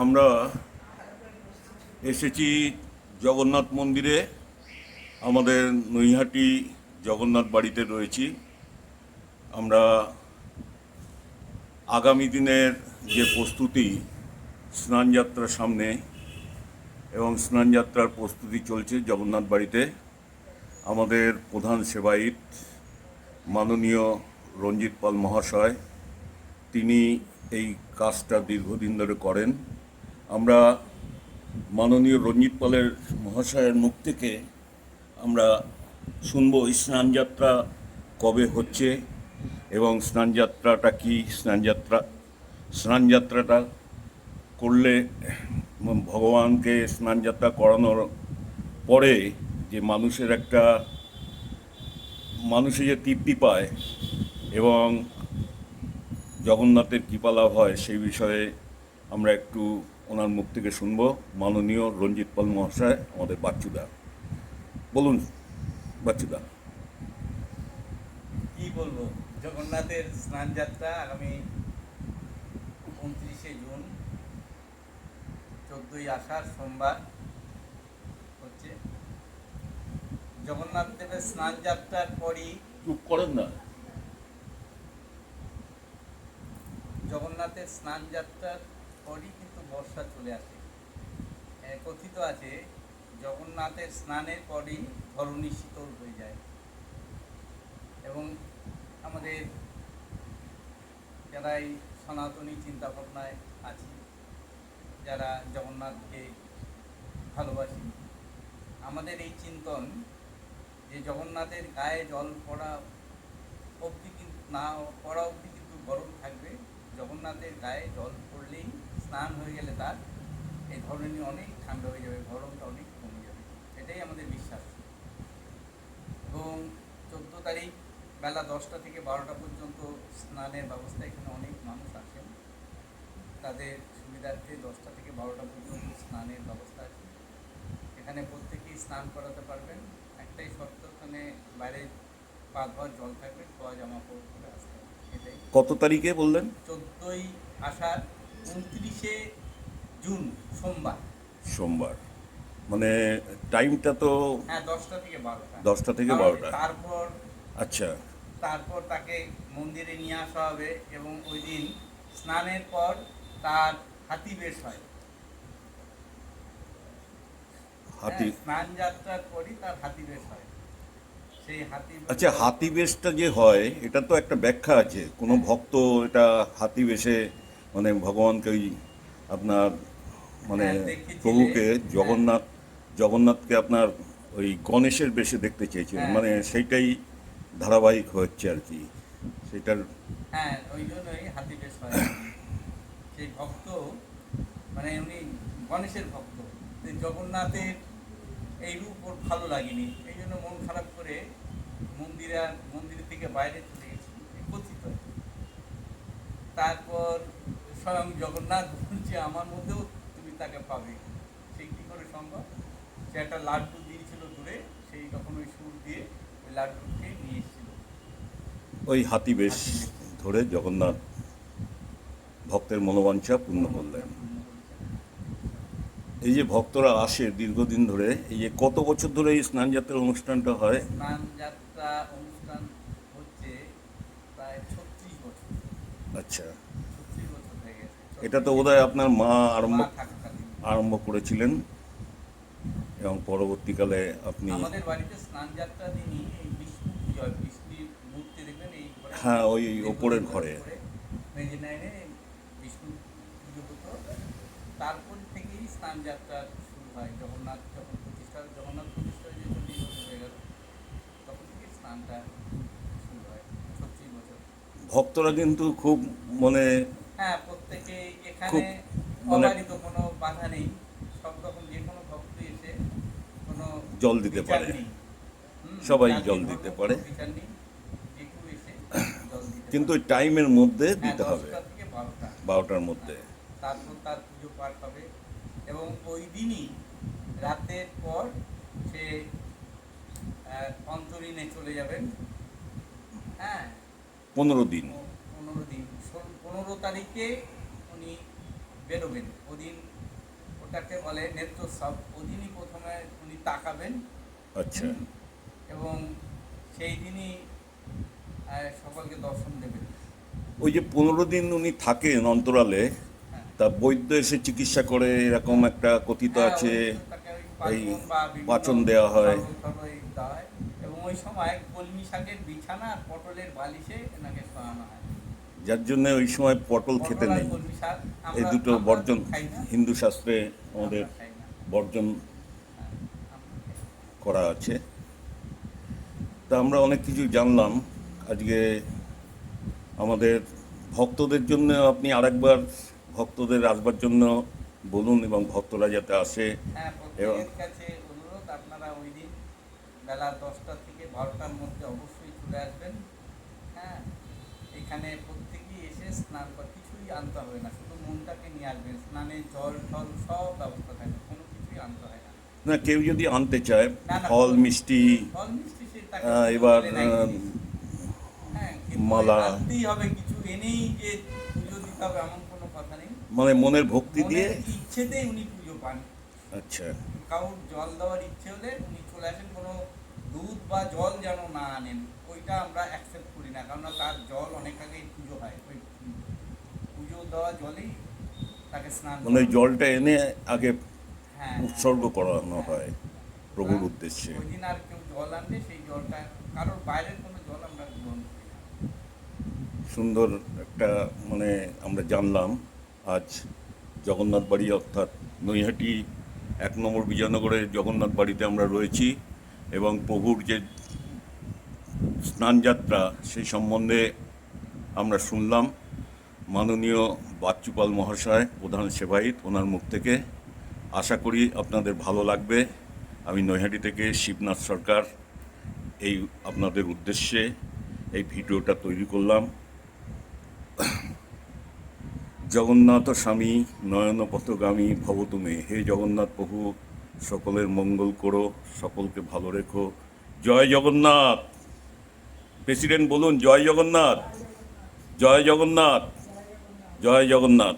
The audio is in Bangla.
আমরা এসেছি জগন্নাথ মন্দিরে। আমাদের নৈহাটি জগন্নাথ বাড়িতে রয়েছি আমরা। আগামী দিনের যে প্রস্তুতি, স্নানযাত্রার সামনে, এবং স্নানযাত্রার প্রস্তুতি চলছে জগন্নাথ বাড়িতে। আমাদের প্রধান সেবায়িত মাননীয় রঞ্জিত পাল মহাশয়, তিনি এই কাজটা দীর্ঘদিন ধরে করেন। আমরা মাননীয় রঞ্জিত পালের মহাশয়ের মুখ থেকে আমরা শুনবো স্নানযাত্রা কবে হচ্ছে এবং স্নানযাত্রাটা কি। স্নানযাত্রাটা করলে ভগবানকে স্নানযাত্রা করানোর পরে যে মানুষে যে তৃপ্তি পায় এবং জগন্নাথের কৃপা লাভ হয়, সেই বিষয়ে আমরা একটু ওনার মুখ থেকে শুনবো। মাননীয় রঞ্জিত পাল মহাশয়, আমাদের বাচ্চুদা, বলুন বাচ্চুদা। কি বলবো, জগন্নাথের স্নানযাত্রা আগামী 29শে জুন, 14ই আষাঢ় সোমবার হচ্ছে। জগন্নাথ দেবের স্নানযাত্রার পরই চুপ করেন না। জগন্নাথের স্নানযাত্রার পরই কিন্তু বর্ষা চলে আসে। কথিত আছে জগন্নাথের স্নানের পরই ধরণী শীতল হয়ে যায়। এবং আমাদের যারা এই সনাতনী চিন্তাভাবনায় আছি, যারা জগন্নাথকে ভালোবাসি, আমাদের এই চিন্তন যে জগন্নাথের গায়ে জল পড়া অবধি কিন্তু না পড়া অবধি কিন্তু গরম থাকবে। জগন্নাথের গায়ে জল পড়লেই স্নান হয়ে গেলে তার এই ধরনী অনেক ঠান্ডা হয়ে যাবে, গরমটা অনেক কমে যাবে, এটাই আমাদের বিশ্বাস। এবং 14 তারিখ বেলা 10টা থেকে 12টা পর্যন্ত স্নানের ব্যবস্থা। এখানে অনেক মানুষ আসেন, তাদের সুবিধার্থে 10টা থেকে 12টা পর্যন্ত স্নানের ব্যবস্থা আছে। এখানে প্রত্যেকেই স্নান করাতে পারবেন। একটাই শর্ত, ওখানে বাইরে পা ধোয়ার জল থাকবে, ধোয়া জামা কাপড় করে আসতে হবে, এটাই। কত তারিখে বললেন? 14ই আষাঢ়, 29শে জুন সোমবার। সোমবার, মানে টাইমটা তো? হ্যাঁ, 10টা থেকে 12টা। 10টা থেকে 12টা। তারপর আচ্ছা, তারপর তাকে মন্দিরে নিয়ে আসা হবে এবং ওই দিন স্নানের পর তার হাতি বেশ হয়। হাতি? স্নান যাত্রার পরই তার হাতি বেশ হয়। সেই হাতি, আচ্ছা, হাতি বেশটা যে হয়, এটা তো একটা ব্যাখ্যা আছে। কোনো ভক্ত এটা হাতি বেশে মানে ভগবানকে ওই আপনার মানে প্রভুকে জগন্নাথকে আপনার ওই গণেশের বেশে দেখতে চেয়েছিলেন, মানে সেইটাই ধারাবাহিক হচ্ছে আর কি সেটার। হ্যাঁ, ওই জন্যই হাতি বেশ হয়। সেই ভক্ত মানে উনি গণেশের ভক্ত, জগন্নাথের এই রূপ ওর ভালো লাগেনি, এই জন্য মন খারাপ করে মন্দির থেকে বাইরে চলে গেছিল, কথিত। তারপর স্বয়ং জগন্নাথ বলছে আমার মধ্যেও তুমি তাকে পাবে। সে কী করে সম্ভব? সে একটা লাড্ডু দিয়েছিল দূরে, সেই তখন ওই সুর দিয়ে ওই লাড্ডুকে নিয়ে এসেছিল। ওই হাতি বেশ ধরে জগন্নাথ ভক্তের মনোবাঞ্ছা পূর্ণ করলেন। এই যে ভক্তরা আসে দীর্ঘদিন ধরে, এই যে কত বছর ধরে এই স্নানযাত্রার অনুষ্ঠানটা হয়? স্নানযাত্রা অনুষ্ঠান হচ্ছে প্রায় 36 বছর। আচ্ছা, 36 বছর হয়ে গেছে। এটা তো বোধহয় আপনার মা থাকাকালীন আরম্ভ করেছিলেন এবং পরবর্তীকালে আপনি? আমাদের বাড়িতে স্নানযাত্রা দিনই এই বিষ্ণু পুজো হয়। বিষ্ণুর মূর্তি দেখবেন এই ঘরে, হ্যাঁ, ওই ওপরের ঘরে মেজিনাইনে বিষ্ণু পুজো হতো। তারপর থেকেই স্নানযাত্রা শুরু হয়। জগন্নাথ প্রতিষ্ঠা যে 40 বছর হয়ে গেল, তখন থেকে স্নানটা শুরু হয়। 36 বছর। ভক্তরা কিন্তু খুব মানে হ্যাঁ, প্রত্যেকে এখানে খুব মানে অবারিত, কোনো বাধা নেই। সব রকম যে কোনো ভক্ত এসে কোনো জল দিতে বিচার পারে, নেই। সবাই জাতি জল ধর্ম দিতে কোনো পারে, বিচার নেই, যে কেউ এসে জল দিতে কিন্তু পারে। ওই টাইমের মধ্যে হ্যাঁ, দিতে হবে, 10টা থেকে 12টা। 12টার মধ্যে। তারপর তার পুজো পাঠ হবে এবং ওই দিনই রাতের পর সে অন্তরীণে চলে যাবেন। হ্যাঁ, 15 দিন। 15 দিন, 15 তারিখে উনি বেরোবেন ওদিন, ওটাকে বলে নেত্রোৎসব। ওদিনই প্রথমে উনি তাকাবেন আচ্ছা। এবং সেই দিনই সকলকে দর্শন দেবেন। ওই যে 15 দিন উনি থাকেন অন্তরালে, হ্যাঁ। তা বৈদ্য এসে চিকিৎসা করে এরকম একটা কথিত হ্যাঁ, আছে। ওই তো তাকে ওই এই পাচন বা বিভিন্ন পাচন দেওয়া হয়। সর্বই দেওয়া হয় এবং ওই সময় কলমি শাকের বিছানা আর পটলের বালিশে এনাকে শোয়ানো হয়। যার জন্য ওই সময় পটল খেতে পটল আর নেই। কলমি শাক এই দুটো আমরা বর্জন তো খাই না, হিন্দু শাস্ত্রে আমাদের আমরা খাই না। বর্জন হ্যাঁ, আমরা খাই না। করা আছে। তা আমরা অনেক কিছু জানলাম আজকে। আমাদের ভক্তদের জন্য আপনি আরেকবার ভক্তদের আসবার জন্য বলুন এবং ভক্তরা যাতে আসে। হ্যাঁ, এবং প্রত্যেকের কাছে অনুরোধ, আপনারা ওই দিন বেলা 10টা থেকে 12টার মধ্যে অবশ্যই চলে আসবেন। হ্যাঁ, এখানে প্রত্যেকেই এসে স্নান করে, কিছুই আনতে হবে না, শুধু মনটাকে নিয়ে আসবেন। স্নানে জল টল সব ব্যবস্থা থাকে, কোনো কিছুই আনতে হয় না। না, কেউ যদি আনতে চায় না, না, ফল মিষ্টি, ফল মিষ্টি সে তাকে এবার বলে নাই জিনিস। হ্যাঁ, কিন্তু মালা, আনতেই হবে, কিছু এনেই যে পুজো দিতে হবে এমন কোনো কথা নেই। মানে মনের ভক্তি দিয়ে। মনের ইচ্ছেতেই উনি পুজো পান। আচ্ছা। কারোর জল দেওয়ার ইচ্ছে হলে উনি চলে আসেন, কোনো দুধ বা জল যেন না আনেন, ওইটা আমরা অ্যাকসেপ্ট করি না, কারণ তার জল অনেক আগেই পুজো হয়, ওই পুজো দেওয়া জলেই তাকে স্নান মানে ওই করানো হয়। জলটা এনে আগে হ্যাঁ, উৎসর্গ করানো হ্যাঁ। হয় প্রভুর উদ্দেশ্যে। ওই দিন আর কেউ জল আনলে সেই জলটা, কারোর বাইরের কোনো জল আমরা গ্রহণ করি না। সুন্দর একটা মানে আমরা জানলাম আজ জগন্নাথ বাড়ি অর্থাৎ নৈহাটি 1 নম্বর বিজয়নগরের জগন্নাথ বাড়িতে আমরা রয়েছি এবং প্রভুর যে স্নানযাত্রা সেই সম্বন্ধে আমরা শুনলাম মাননীয় বাচ্চুপাল মহাশয়, প্রধান সেবায়িত, ওনার মুখ থেকে। আশা করি আপনাদের ভালো লাগবে। আমি নৈহাটি থেকে শিবনাথ সরকার এই আপনাদের উদ্দেশ্যে এই ভিডিওটা তৈরি করলাম। জগন্নাথ স্বামী নয়ন পথগামী ভব তুমি। হে জগন্নাথ প্রভু, সকলের মঙ্গল করো, সকলকে ভালো রেখো। জয় জগন্নাথ। প্রেসিডেন্ট বলুন জয় জগন্নাথ, জয় জগন্নাথ, জয় জগন্নাথ।